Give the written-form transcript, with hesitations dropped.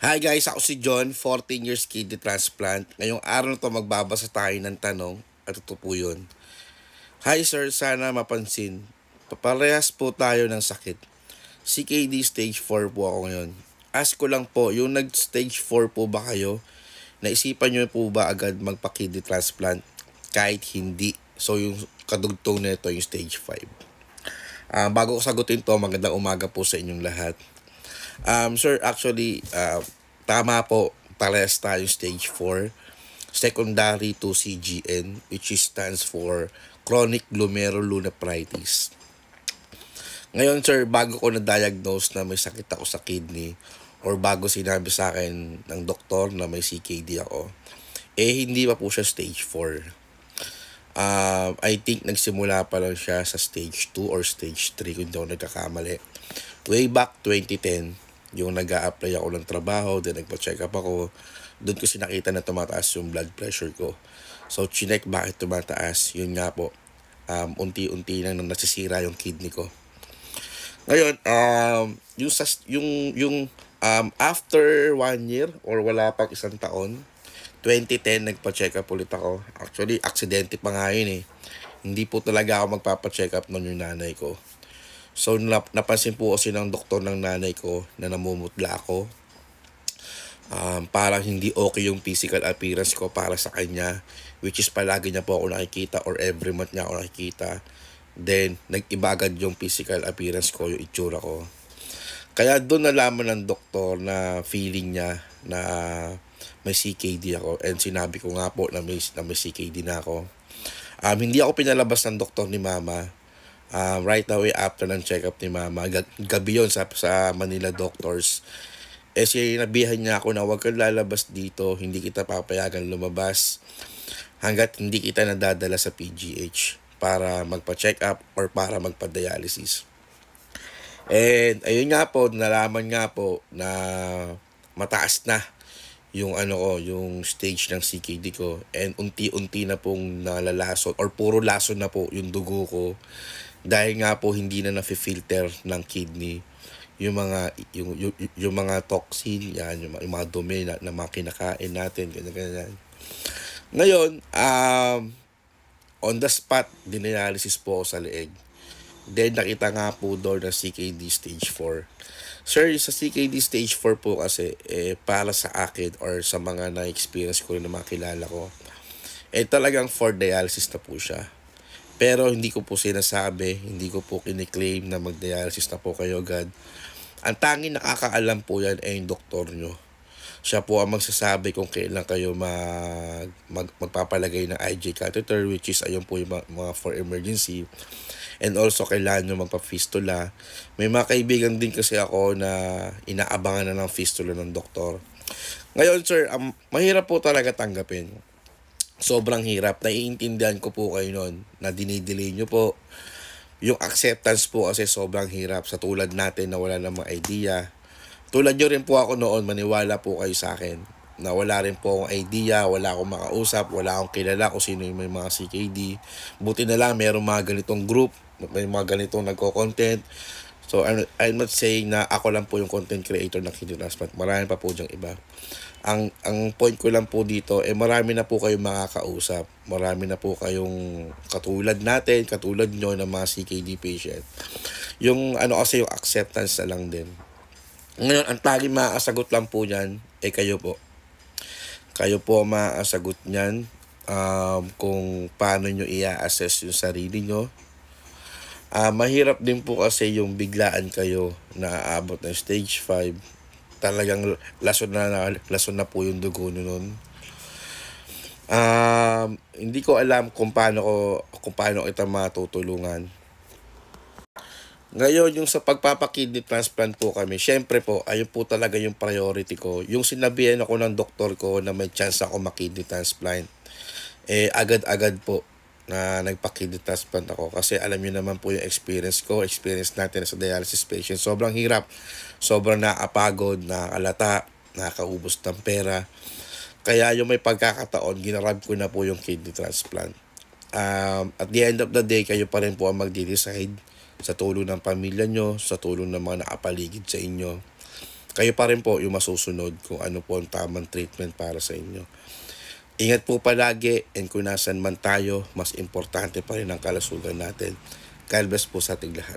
Hi guys, ako si John, 14 years kidney transplant. Ngayong araw na to magbabasa tayo ng tanong at ito po yun. Hi sir, sana mapansin. Paparehas po tayo ng sakit. CKD stage 4 po ako ngayon. Ask ko lang po, yung nag-stage 4 po ba kayo? Naisipan nyo po ba agad magpa-kidney transplant? Kahit hindi. So yung kadugtong nito yung stage 5. Bago ko sagutin to, magandang umaga po sa inyong lahat. Sir, actually, tama po, parehas tayo stage 4, secondary to CGN, which is stands for chronic glomerulonephritis. Ngayon, sir, bago ko na-diagnose na may sakit ako sa kidney, or bago sinabi sa akin ng doktor na may CKD ako, hindi pa po siya stage 4. I think nagsimula pa lang siya sa stage 2 or stage 3 kung hindi ako nagkakamali. Way back 2010, yung nag-a-apply ako ng trabaho, then nagpa-check up ako, doon ko sinakita na tumataas yung blood pressure ko. So, chinek bakit tumataas, yun nga po, unti-unti nang nasisira yung kidney ko. Ngayon, after 1 year or wala pang isang taon, 2010 nagpa-check up ulit ako. Actually, aksidente pa nga yun eh. Hindi po talaga ako magpapa-check up noon yung nanay ko. So, napansin po kasi ng doktor ng nanay ko na namumutla ako. Parang hindi okay yung physical appearance ko para sa kanya, which is palagi niya po ako nakikita or every month niya ako nakikita. Then, nag-iba agad yung physical appearance ko, yung itsura ko. Kaya doon nalaman ng doktor na feeling niya na may CKD ako, and sinabi ko nga po na may CKD na ako. Hindi ako pinalabas ng doktor ni mama. Right away after ng check-up ni mama, gabi yun sa Manila doctors. Sinabihan niya ako na huwag kang lalabas dito, hindi kita papayagan lumabas hanggat hindi kita nadadala sa PGH para magpa-check up or para magpa-dialysis. And ayun nga po, nalaman nga po na mataas na yung yung stage ng CKD ko, and unti-unti na pong nalalason or puro lason na po yung dugo ko dahil nga po hindi na nafi-filter ng kidney yung mga toxin, yan, yung mga dumi na mga kinakain natin, ganyan. Ngayon, on the spot, dinialysis po ako sa leeg. Then, nakita nga po doon na CKD stage 4. Sir, sa CKD stage 4 po kasi, para sa akin or sa mga na-experience ko rin na mga kilala ko, talagang for dialysis na po siya. Pero hindi ko po sinasabi, hindi ko po kiniklaim na mag-dialysis na po kayo agad. Ang tanging nakakaalam po yan ay yung doktor nyo. Siya po ang magsasabi kung kailan kayo magpapalagay ng IJ catheter, which is ayun po yung mga for emergency. And also kailan nyo magpa-fistula. May mga kaibigan din kasi ako na inaabangan na ng fistula ng doktor. Ngayon sir, mahirap po talaga tanggapin. Sobrang hirap. Naiintindihan ko po kayo noon na dinidelay nyo po. Yung acceptance po kasi sobrang hirap sa tulad natin na wala namang idea. Tulad nyo rin po ako noon, maniwala po kayo sa akin na wala rin po akong idea, wala akong makausap, wala akong kilala kung sino yung may mga CKD. Buti na lang mayroong mga ganitong group, may mga ganitong nagko-content. So I'm not saying na ako lang po yung content creator ng kidney transplant. Marami pa po diyang iba. Ang point ko lang po dito, marami na po kayong makakausap. Marami na po kayong katulad natin, katulad nyo ng mga CKD patient. Yung kasi yung acceptance na lang din. Ngayon, ang tanging maasagot lang po niyan, kayo po. Kayo po maasagot niyan kung paano nyo i-assess yung sarili nyo. Mahirap din po kasi yung biglaan kayo na aabot ng stage 5. Talagang lason na po yung dugo nyo nun. Hindi ko alam kung paano kita matutulungan. Ngayon, yung sa pagpapakidney transplant po kami, syempre po, ayun po talaga yung priority ko. Yung sinabihan ako ng doktor ko na may chance ako makidney transplant, agad-agad po na nagpa-kidney transplant ako. Kasi alam niyo naman po yung experience natin sa dialysis patient. Sobrang hirap, sobrang nakapagod, nakakalata, nakakaubos ng pera. Kaya yung may pagkakataon, ginarab ko na po yung kidney transplant. At the end of the day, kayo pa rin po ang magde-decide sa tulong ng pamilya nyo, sa tulong ng mga nakapaligid sa inyo. kayo pa rin po yung masusunod kung ano po ang tamang treatment para sa inyo. Ingat po palagi, and kung nasan man tayo, mas importante pa rin ang kalusugan natin. God bless po sa ating lahat.